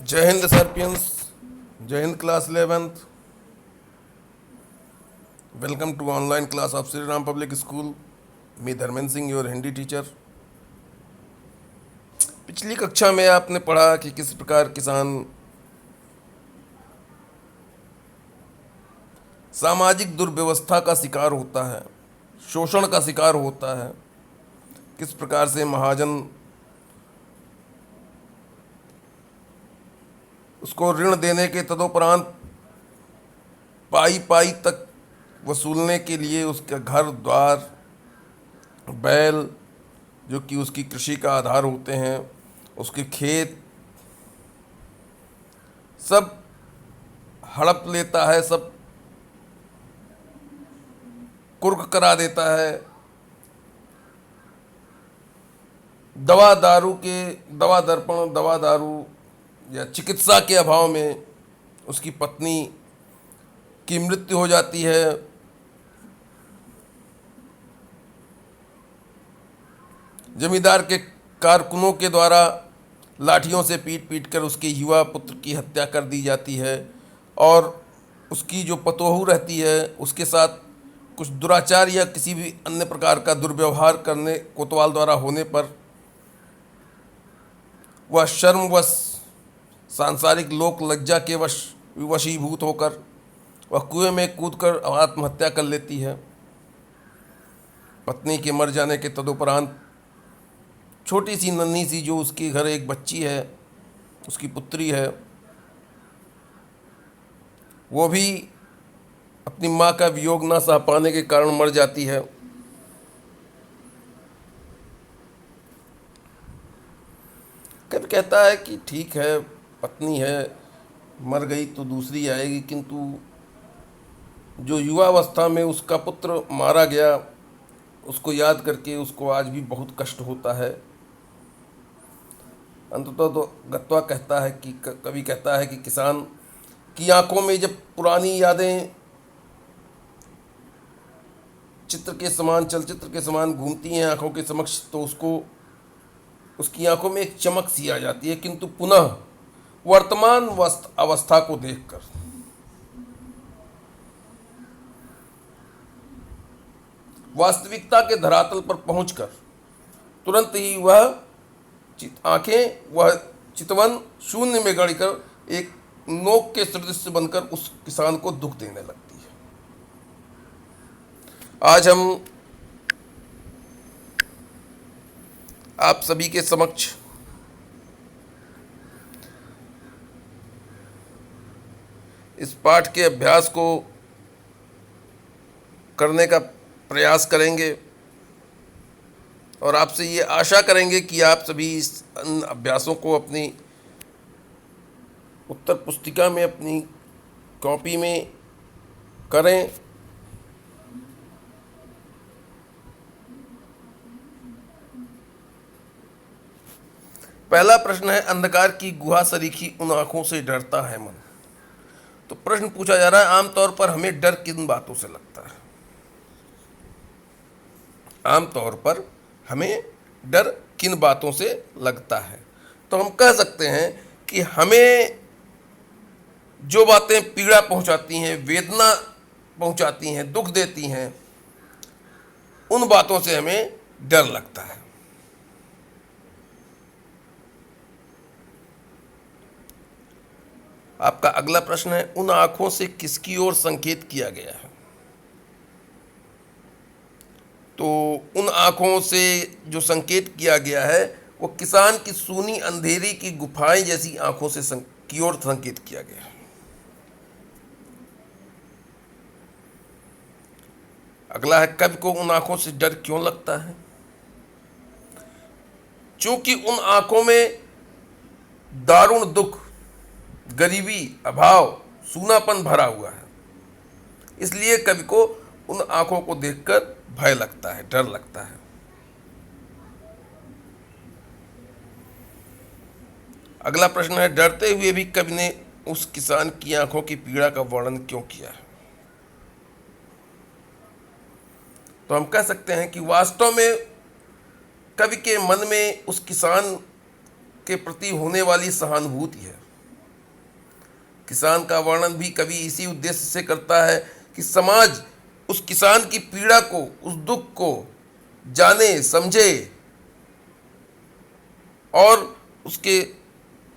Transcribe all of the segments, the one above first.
जय हिंद सर्पियंस। जय हिंद class 11th। Welcome to online class of Shri Ram public school. Me Dharmendra Singh, your Hindi teacher. पिछली कक्षा में आपने पढ़ा कि किस प्रकार किसान सामाजिक दुर्व्यवस्था का शिकार होता है, शोषण का शिकार होता है। किस प्रकार से महाजन उसको ऋण देने के तदोपरांत पाई पाई तक वसूलने के लिए उसका घर द्वार, बैल जो कि उसकी कृषि का आधार होते हैं, उसके खेत सब हड़प लेता है, सब कुर्क करा देता है। दवा दर्पण, दवा दारू या चिकित्सा के अभाव में उसकी पत्नी की मृत्यु हो जाती है। जमींदार के कारकुनों के द्वारा लाठियों से पीट पीट कर उसके युवा पुत्र की हत्या कर दी जाती है और उसकी जो पतोहू रहती है उसके साथ कुछ दुराचार या किसी भी अन्य प्रकार का दुर्व्यवहार करने कोतवाल द्वारा होने पर वह शर्मवश, सांसारिक लोक लज्जा के वशीभूत होकर वह कुएं में कूदकर आत्महत्या कर लेती है। पत्नी के मर जाने के तदुपरांत छोटी सी नन्ही सी जो उसके घर एक बच्ची है, उसकी पुत्री है, वो भी अपनी माँ का वियोग ना सह पाने के कारण मर जाती है। कभी कहता है कि ठीक है, पत्नी है, मर गई तो दूसरी आएगी, किंतु जो युवावस्था में उसका पुत्र मारा गया उसको याद करके उसको आज भी बहुत कष्ट होता है। अंततः तो गत्वा कहता है कि कवि कहता है कि किसान की आंखों में जब पुरानी यादें चित्र के समान, चलचित्र के समान घूमती हैं आंखों के समक्ष, तो उसकी आंखों में एक चमक सी आ जाती है, किंतु पुनः वर्तमान अवस्था को देखकर वास्तविकता के धरातल पर पहुंचकर तुरंत ही वह चितवन शून्य में गड़कर एक नोक के सदृश बनकर उस किसान को दुख देने लगती है। आज हम आप सभी के समक्ष इस पाठ के अभ्यास को करने का प्रयास करेंगे और आपसे ये आशा करेंगे कि आप सभी इस अभ्यासों को अपनी उत्तर पुस्तिका में, अपनी कॉपी में करें। पहला प्रश्न है, अंधकार की गुहा सरीखी उन आंखों से डरता है मन। तो प्रश्न पूछा जा रहा है, आमतौर पर हमें डर किन बातों से लगता है? आमतौर पर हमें डर किन बातों से लगता है? तो हम कह सकते हैं कि हमें जो बातें पीड़ा पहुंचाती हैं, वेदना पहुंचाती हैं, दुख देती हैं, उन बातों से हमें डर लगता है। आपका अगला प्रश्न है, उन आंखों से किसकी ओर संकेत किया गया है? तो उन आंखों से जो संकेत किया गया है वो किसान की सूनी अंधेरी की गुफाएं जैसी आंखों से की ओर संकेत किया गया है। अगला है, कवि को उन आंखों से डर क्यों लगता है? चूंकि उन आंखों में दारुण दुख, गरीबी, अभाव, सूनापन भरा हुआ है, इसलिए कवि को उन आंखों को देखकर भय लगता है, डर लगता है। अगला प्रश्न है, डरते हुए भी कवि ने उस किसान की आंखों की पीड़ा का वर्णन क्यों किया है? तो हम कह सकते हैं कि वास्तव में कवि के मन में उस किसान के प्रति होने वाली सहानुभूति है, किसान का वर्णन भी कवि इसी उद्देश्य से करता है कि समाज उस किसान की पीड़ा को, उस दुख को जाने, समझे और उसके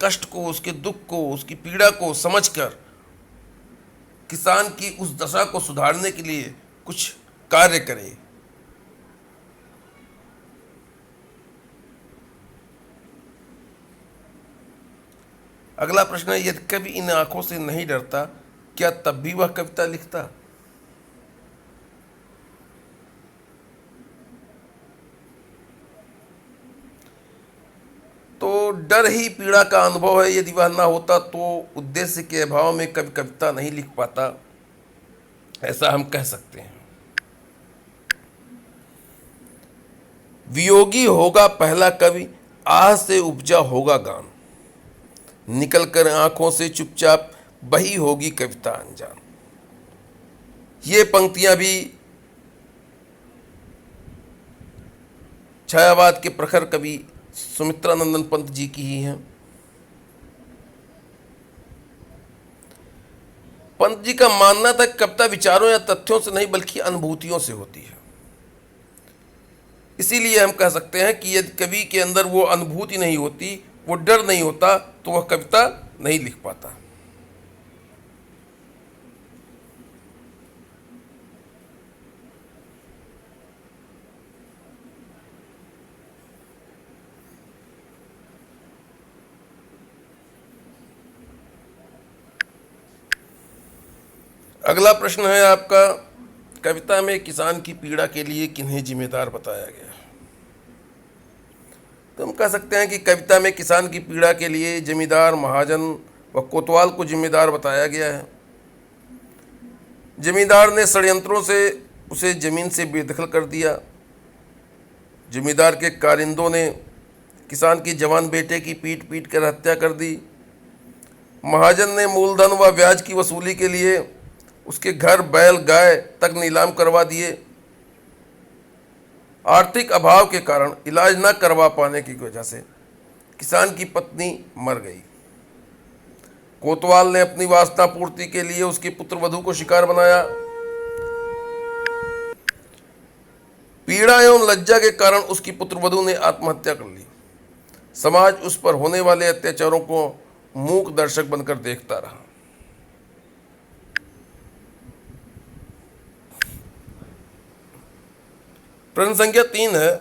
कष्ट को, उसके दुख को, उसकी पीड़ा को समझकर किसान की उस दशा को सुधारने के लिए कुछ कार्य करे। अगला प्रश्न है, यदि कवि इन आंखों से नहीं डरता, क्या तब भी वह कविता लिखता? तो डर ही पीड़ा का अनुभव है। यदि वह ना होता तो उद्देश्य के अभाव में कवि कविता नहीं लिख पाता, ऐसा हम कह सकते हैं। वियोगी होगा पहला कवि, आह से उपजा होगा गान, निकल कर आंखों से चुपचाप बही होगी कविता अनजान। ये पंक्तियां भी छायावाद के प्रखर कवि सुमित्रानंदन पंत जी की ही हैं। पंत जी का मानना था कि कविता विचारों या तथ्यों से नहीं बल्कि अनुभूतियों से होती है। इसीलिए हम कह सकते हैं कि यदि कवि के अंदर वो अनुभूति नहीं होती, वो डर नहीं होता, तो वह कविता नहीं लिख पाता। अगला प्रश्न है आपका, कविता में किसान की पीड़ा के लिए किन्हें जिम्मेदार बताया गया? तो हम कह सकते हैं कि कविता में किसान की पीड़ा के लिए जमींदार, महाजन व कोतवाल को जिम्मेदार बताया गया है। जमींदार ने षड्यंत्रों से उसे जमीन से बेदखल कर दिया। जमींदार के कारिंदों ने किसान के जवान बेटे की पीट पीट कर हत्या कर दी। महाजन ने मूलधन व ब्याज की वसूली के लिए उसके घर, बैल, गाय तक नीलाम करवा दिए। आर्थिक अभाव के कारण इलाज न करवा पाने की वजह से किसान की पत्नी मर गई। कोतवाल ने अपनी वासना पूर्ति के लिए उसकी पुत्रवधू को शिकार बनाया। पीड़ा एवं लज्जा के कारण उसकी पुत्रवधू ने आत्महत्या कर ली। समाज उस पर होने वाले अत्याचारों को मूक दर्शक बनकर देखता रहा। प्रश्न संख्या 3 है,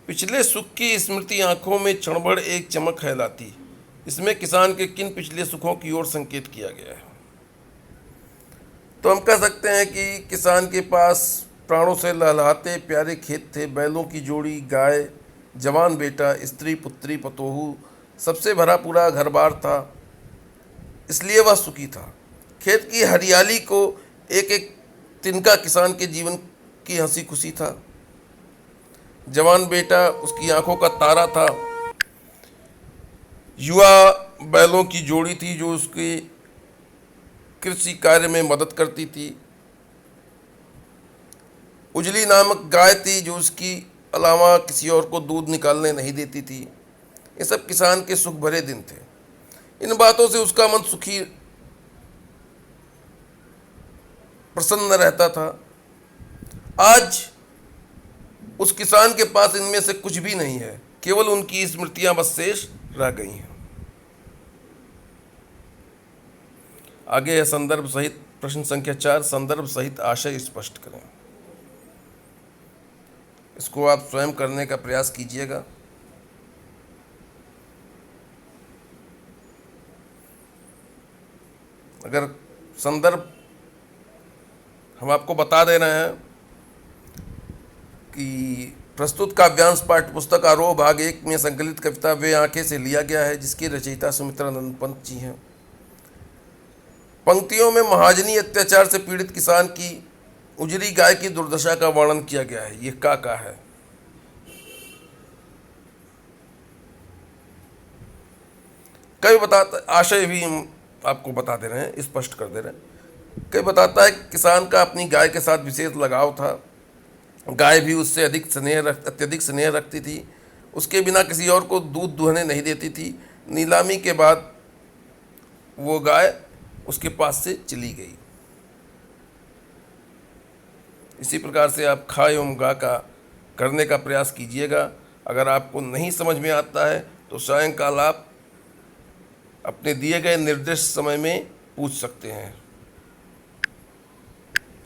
पिछले सुख की स्मृति आंखों में क्षणभर एक चमक है लाती। इसमें किसान के किन पिछले सुखों की ओर संकेत किया गया है? तो हम कह सकते हैं कि किसान के पास प्राणों से लहलहाते प्यारे खेत थे, बैलों की जोड़ी, गाय, जवान बेटा, स्त्री, पुत्री, पतोहू, सबसे भरा पूरा घर बार था, इसलिए वह सुखी था। खेत की हरियाली को एक एक तिनका किसान के जीवन की हंसी खुशी था। जवान बेटा उसकी आंखों का तारा था। युवा बैलों की जोड़ी थी जो उसके कृषि कार्य में मदद करती थी। उजली नामक गाय थी जो उसकी अलावा किसी और को दूध निकालने नहीं देती थी। ये सब किसान के सुख भरे दिन थे। इन बातों से उसका मन सुखी, प्रसन्न रहता था। आज उस किसान के पास इनमें से कुछ भी नहीं है, केवल उनकी स्मृतियां बस शेष रह गई हैं। आगे है संदर्भ सहित प्रश्न संख्या 4, संदर्भ सहित आशय स्पष्ट करें। इसको आप स्वयं करने का प्रयास कीजिएगा। अगर संदर्भ हम आपको बता दे रहे हैं कि प्रस्तुत काव्यांश पाठ्य पुस्तक आरोह भाग 1 में संकलित कविता वे आंखें से लिया गया है, जिसकी रचयिता सुमित्रानंद पंत जी हैं। पंक्तियों में महाजनी अत्याचार से पीड़ित किसान की उजरी गाय की दुर्दशा का वर्णन किया गया है। ये का है। कई बताता, आशय भी हम आपको बता दे रहे हैं, स्पष्ट कर दे रहे हैं। कई बताता है कि किसान का अपनी गाय के साथ विशेष लगाव था। गाय भी उससे अत्यधिक स्नेह रखती थी। उसके बिना किसी और को दूध दुहने नहीं देती थी। नीलामी के बाद वो गाय उसके पास से चली गई। इसी प्रकार से आप खा एवं गा का करने का प्रयास कीजिएगा। अगर आपको नहीं समझ में आता है तो सायंकाल आप अपने दिए गए निर्दिष्ट समय में पूछ सकते हैं।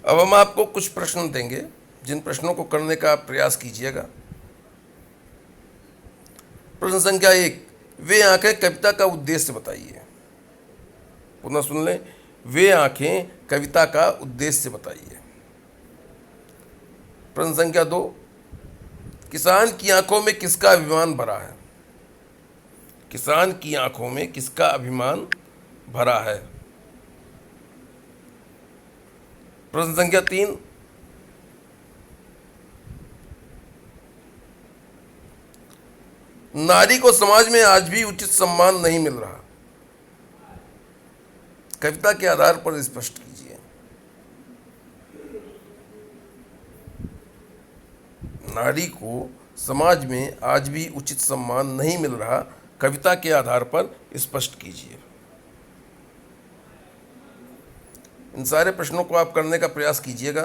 अब हम आपको कुछ प्रश्न देंगे, जिन प्रश्नों को करने का आप प्रयास कीजिएगा। प्रश्न संख्या 1, वे आंखें कविता का उद्देश्य बताइए। पुनः सुन लें, वे आंखें कविता का उद्देश्य बताइए। प्रश्न संख्या 2, किसान की आंखों में किसका अभिमान भरा है। किसान की आंखों में किसका अभिमान भरा है। प्रश्न संख्या 3, नारी को समाज में आज भी उचित सम्मान नहीं मिल रहा। कविता के आधार पर स्पष्ट कीजिए। नारी को समाज में आज भी उचित सम्मान नहीं मिल रहा, कविता के आधार पर स्पष्ट कीजिए। इन सारे प्रश्नों को आप करने का प्रयास कीजिएगा।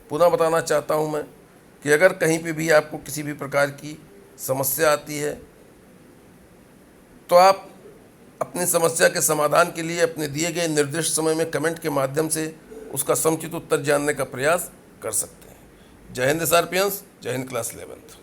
पुनः बताना चाहता हूं मैं कि अगर कहीं पे भी आपको किसी भी प्रकार की समस्या आती है तो आप अपनी समस्या के समाधान के लिए अपने दिए गए निर्दिष्ट समय में कमेंट के माध्यम से उसका समुचित उत्तर जानने का प्रयास कर सकते हैं। जय हिंद सार्पियंस, जय हिंद क्लास 11।